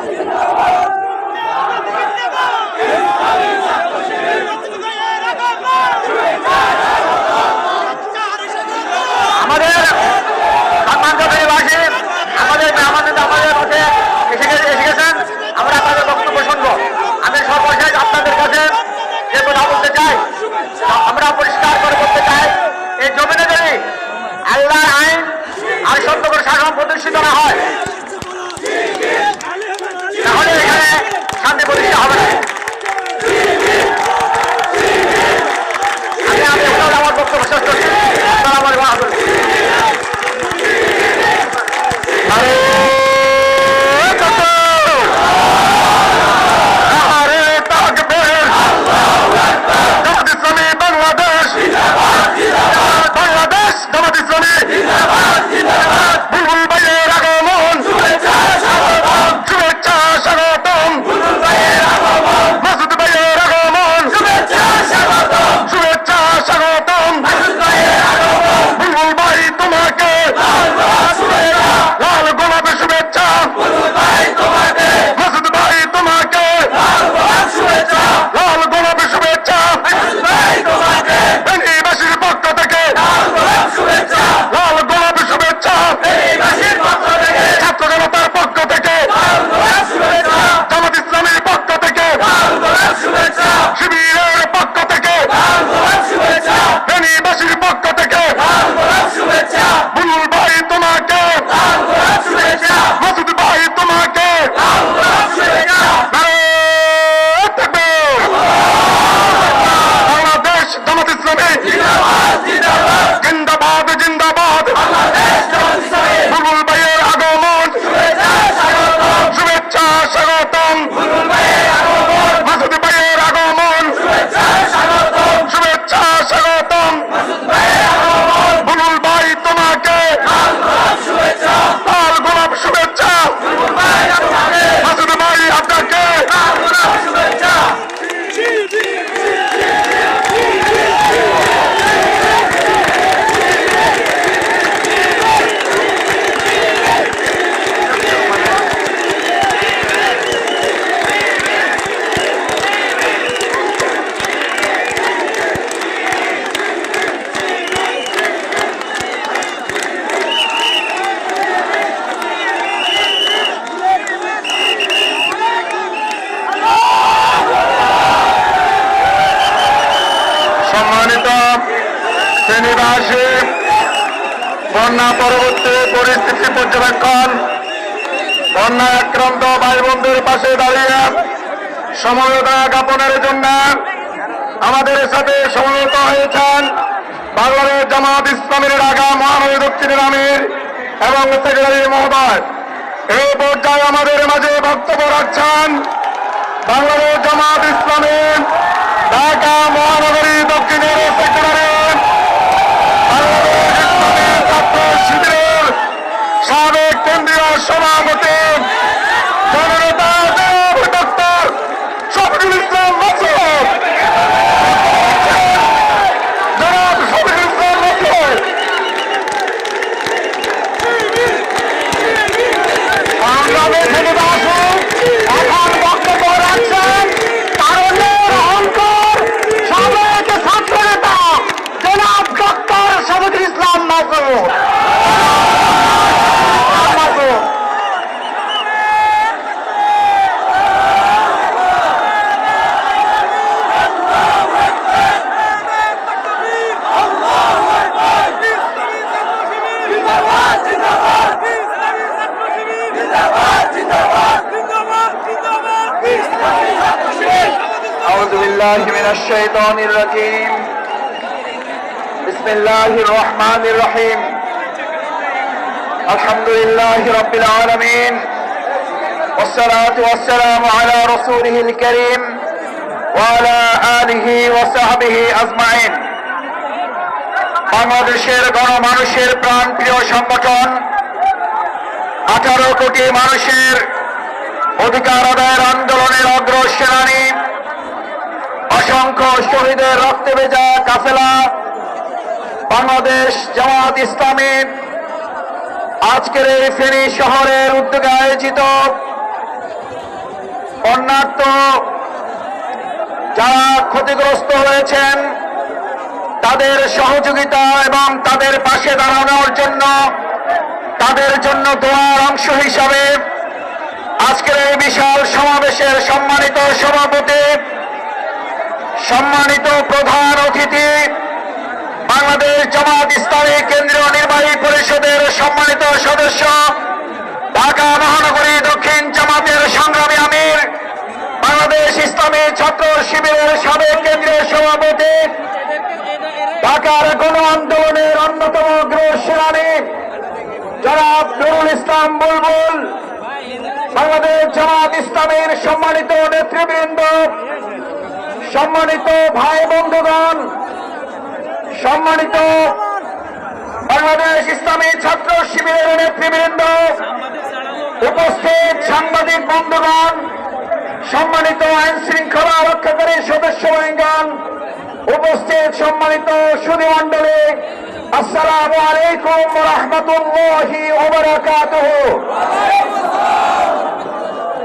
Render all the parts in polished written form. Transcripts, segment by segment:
আমাদের আমাদের মধ্যে এসে গেছেন। আমরা আপনাদের বক্তব্য শুনবো। আমি সর্বশেষ আপনাদের কাছে যে কথা বলতে চাই, আমরা পরিষ্কার করে বলতে চাই, এই জমিনে যদি আল্লাহর আইন আর সত্য করে শাসন প্রতিষ্ঠিত না হয়, তাহলে এখানে শান্তি প্রতিষ্ঠা হবে না। আমি আমার বক্তব্য শেষ করছি। আসসালামু আলাইকুম। নিবাসী বন্যা পরবর্তী পরিস্থিতি পর্যবেক্ষণ, বন্যা আক্রান্ত ভাই বোনদের পাশে দাঁড়িয়ে সমবেদনা জ্ঞাপনের জন্য আমাদের সাথে সমবেত হয়েছেন বাংলাদেশ জামাত ইসলামের ঢাকা মহানগরী দক্ষিণের আমির এবং সেক্রেটারি মহোদয়। এই পর্যায়ে আমাদের মাঝে বক্তব্য রাখছেন বাংলাদেশ জামাত ইসলামের ঢাকা মহানগরী দক্ষিণের সেক্রেটারি সাবেক কেন্দ্রীয় সভাপতি জননেতা ডক্টর শফিকুল ইসলাম মাসুদ, জনাব শফিকুল ইসলাম মাসুদ। বাংলাদেশ নিবাসী এখন বক্তব্য রাখছেন তারুণ্যের অহংকার সাবেক ছাত্র নেতা জনাব ডক্টর শফিকুল ইসলাম মাসুদ। أعوذ بالله من الشيطان الرجيم بسم الله الرحمن الرحيم الحمد لله رب العالمين والصلاة والسلام على رسوله الكريم وعلى آله وصحبه أجمعين। বাংলাদেশের গণমানুষের প্রাণপ্রিয় সংগঠন 18 কোটি মানুষের অধিকার আদায়ের আন্দোলনের অগ্রসেনানী, অসংখ্য শহীদের রক্তে ভেজা কাফেলা বাংলাদেশ জামাত ইসলামী আজকের এই ফেনী শহরের উদ্যোগে আয়োজিত বন্যার্ত যারা ক্ষতিগ্রস্ত হয়েছেন তাদের সহযোগিতা এবং তাদের পাশে দাঁড়ানোর জন্য, তাদের জন্য দোয়ার অংশ হিসাবে আজকের এই বিশাল সমাবেশের সম্মানিত সভাপতি, সম্মানিত প্রধান অতিথি, বাংলাদেশ জামাত ইসলামী কেন্দ্রীয় নির্বাহী পরিষদের সম্মানিত সদস্য, ঢাকা মহানগরী দক্ষিণ জামাতের সংগ্রামী আমির, বাংলাদেশ ইসলামী ছাত্র শিবিরের সাবেক কেন্দ্রীয় সভাপতি, ঢাকার গণ আন্দোলনের অন্যতম অগ্রসেনানী জনাব নুরুল ইসলাম বুলবুল, বাংলাদেশ জামাত ইসলামীর সম্মানিত নেতৃবৃন্দ, সম্মানিত ভাই বন্ধুগণ, সম্মানিত বাংলাদেশ ইসলামী ছাত্র শিবিরের নেতৃবৃন্দ, উপস্থিত সাংবাদিক বন্ধুগণ, সম্মানিত আইন শৃঙ্খলা রক্ষাকারী সদস্যগণ, উপস্থিত সম্মানিত সুধীমণ্ডলী, আসসালামু আলাইকুম ওয়া রাহমাতুল্লাহি ওয়া বারাকাতুহু।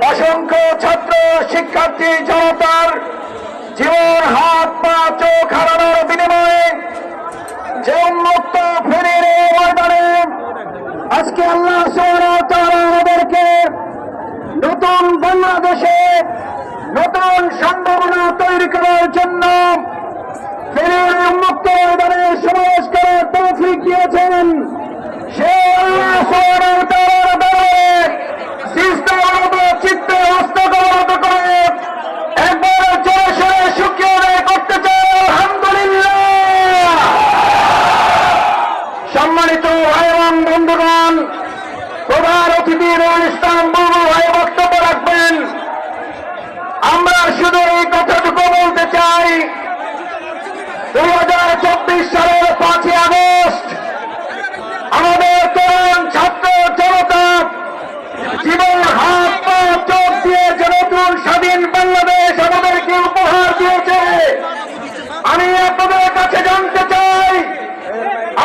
অসংখ্য ছাত্র শিক্ষার্থী জনতার জীবন, হাত পা চোখ হারানোর বিনিময়ে যে উন্মুক্ত ফেনীর এই ময়দানে আজকে আল্লাহ সুবহানাহু ওয়া তাআলা আমাদেরকে নতুন বাংলাদেশে নতুন সম্ভাবনা তৈরি করার জন্য ফেনীর উন্মুক্ত ময়দানে সমাবেশ করার তৌফিক দিয়েছেন। সে আল্লাহ সুবহানাহু ওয়া তাআলার দরবারে সিজদার মতো চিত্তে হস্তগত করে একবার জোরে সোরে শুকরিয়া আদায় করতে চাই, আলহামদুলিল্লাহ। সম্মানিত ভাই এবং বন্ধুগণ, প্রধান অতিথি নুরুল ইসলাম বুলবুল ভাই বক্তব্য রাখবেন। আমরা শুধু এই কথাটুকু বলতে চাই, 2024 সালের 5ই আগস্ট আমাদের তরুণ ছাত্র জনতা জীবন, হাত পা চোখ দিয়ে যে নতুন স্বাধীন বাংলাদেশ আমাদেরকে উপহার দিয়েছে। আমি আপনাদের কাছে জানতে চাই,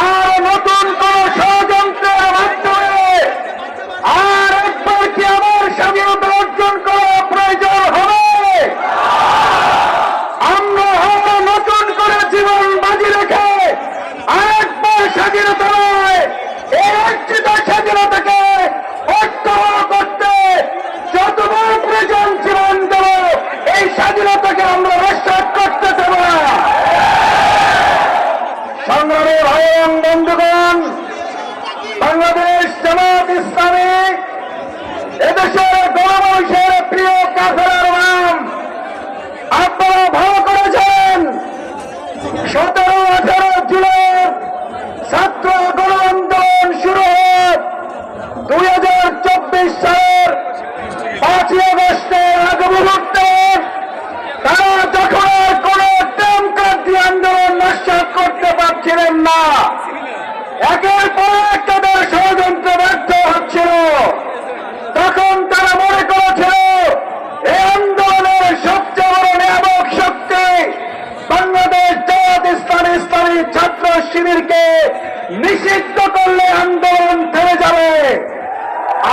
আর নতুন কোন ষড়যন্ত্রের মাধ্যমে আর একবার কি আমার স্বাধীনতা অর্জন করা প্রয়োজন হবে? আমরা হয়তো নতুন করে জীবন বাজি রেখে আরেকবার স্বাধীনতা নয়, এই অর্জিত স্বাধীনতাকে অর্থবহ করতে যতবার প্রয়োজন জীবন দেব, এই স্বাধীনতাকে আমরা রক্ষা করতে দেব না। সংগ্রামী ভাই এবং বন্ধুগণ, বাংলাদেশ জামাত ইসলামী এদেশের গণমানুষের প্রিয় কাফেলার নাম আপনারা ভালো করেছেন। 17-18 জুলাই ছাত্র গণ আন্দোলন শুরু হয় 2024 সালের 5ই আগস্টের আগে মুহূর্তে তারা যখন আর কোন ডেমোক্রেটিক আন্দোলন নস্যাৎ করতে পারছিলেন না, একের পর এক তাদের ষড়যন্ত্র ব্যর্থ হচ্ছিল, তখন তারা মনে করেছিল এই আন্দোলনের সবচেয়ে বড় নিয়ামক শক্তি বাংলাদেশ জামাত ইসলামী, ইসলামী ছাত্র শিবিরকে নিষিদ্ধ করলে আন্দোলন থেমে যাবে।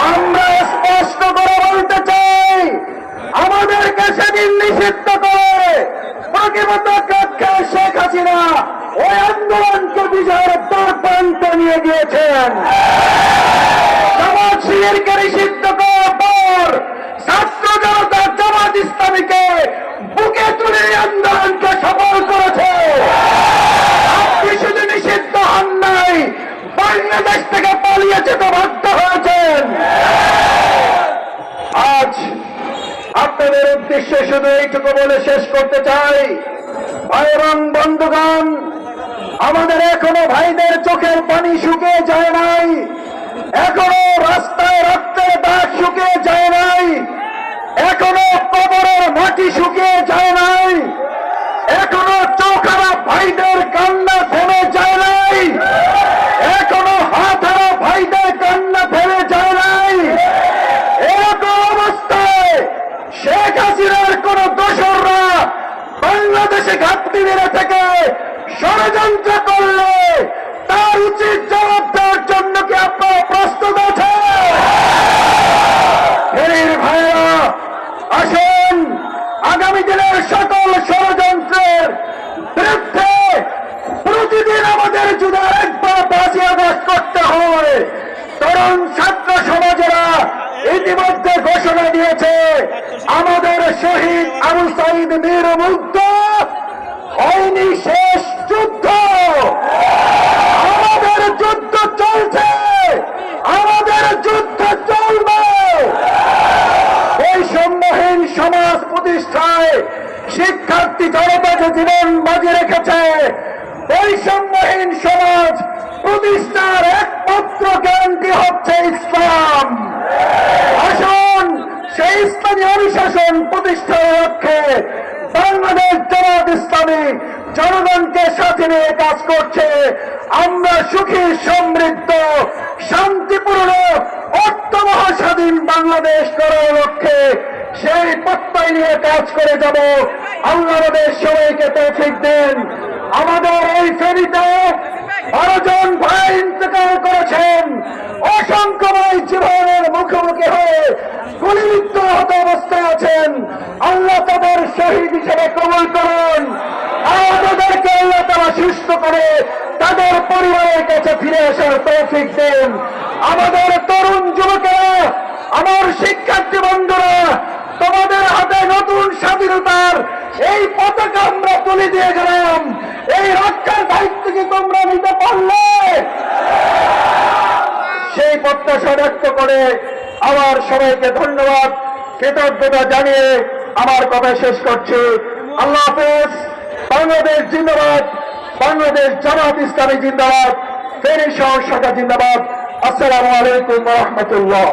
আমরা স্পষ্ট করে বলতে চাই, আমাদেরকে সেদিন নিষিদ্ধ করে প্রকৃত কক্ষে শেখ হাসিনা ওই আন্দোলনকে বিজয়ের দ্বার প্রান্তে নিয়ে গিয়েছেন। জামাত শিবিরকে নিষিদ্ধ করার পর ছাত্র জনতা জামাত ইসলামীকে বুকে তুলে আন্দোলনকে সফল করেছে। আপনি শুধু নিষিদ্ধ হন নাই, বাংলাদেশ থেকে পালিয়ে যেতে বাধ্য হয়েছেন। আজ আপনাদের উদ্দেশ্যে শুধু এইটুকু বলে শেষ করতে চাই, ভাই এবং বন্ধুগণ, আমাদের এখনো ভাইদের চোখের পানি শুকিয়ে যায় নাই, এখনো রাস্তায় রক্তের দাগ শুকিয়ে যায় নাই, এখনো কবরের মাটি শুকিয়ে যায় নাই, এখনো চোখারা ভাইদের কান্না থেমে যায় নাই, এখনো হাত হারা ভাইদের কান্না থেমে যায় নাই। এরকম অবস্থায় শেখ হাসিনার কোন দোসররা বাংলাদেশে ঘাটতি মেরে থেকে ষড়যন্ত্র করলে তার উচিত জবাব দেওয়ার জন্য কি আপনারা প্রস্তুত আছেন? ভাইরা আসুন, আগামী দিনের সকল ষড়যন্ত্রের বিরুদ্ধে প্রতিদিন আমাদের যদি আরেকবার 5ই আগস্ট করতে হয়, তরুণ ছাত্র সমাজেরা ইতিমধ্যে ঘোষণা দিয়েছে আমাদের শহীদ আবু সাঈদ মীর মুগ্ধ হয়নি শেষ যুদ্ধ, আমাদের যুদ্ধ চলছে, আমাদের যুদ্ধ চলবে। বৈষম্যহীন সমাজ প্রতিষ্ঠায় শিক্ষার্থী জনতা যে জীবন বাজি রেখেছে, বৈষম্যহীন সমাজ প্রতিষ্ঠার একমাত্র গ্যারান্টি হচ্ছে ইসলাম। আসুন সেই ইসলামী অনুশাসন প্রতিষ্ঠার লক্ষ্যে বাংলাদেশ জামাত ইসলামী জনগণকে সাথে নিয়ে কাজ করছে। আমরা সুখী, সমৃদ্ধ, শান্তিপূর্ণ, অর্থবহ স্বাধীন বাংলাদেশ করার লক্ষ্যে সেই প্রত্যয় নিয়ে কাজ করে যাব। আল্লাহ আমাদের সবাইকে তৌফিক দেন। আমাদের এই ফেরিতে 12 জন ভাই ইন্তেকাল করেছেন, অসংখ্য ভাই জীবনের মুখোমুখি হয়ে গুলিবিদ্ধ হত অবস্থায় আছেন। আল্লাহ তাদের শহীদ হিসেবে কবুল করুন। আমাদেরকে আল্লাহ তারা সুস্থ করে তাদের পরিবারের কাছে ফিরে আসার তৌফিক দেন। আমাদের তরুণ যুবকেরা, আমার শিক্ষার্থী বন্ধুরা, তোমাদের হাতে নতুন স্বাধীনতার এই পতাকা আমরা তুলে দিয়ে গেলাম। এই রক্ষার দায়িত্ব কি তোমরা নিতে পারলে? সেই প্রত্যাশা ব্যক্ত করে আমার সবাইকে ধন্যবাদ, কৃতজ্ঞতা জানিয়ে আমার কথা শেষ করছি। আল্লাহ হাফেজ। বাংলাদেশ জিন্দাবাদ, বাংলাদেশ জামাত ইসলামী জিন্দাবাদ, ফেনী শহর শাখা জিন্দাবাদ। আসসালামু আলাইকুম ওয়া রাহমাতুল্লাহ।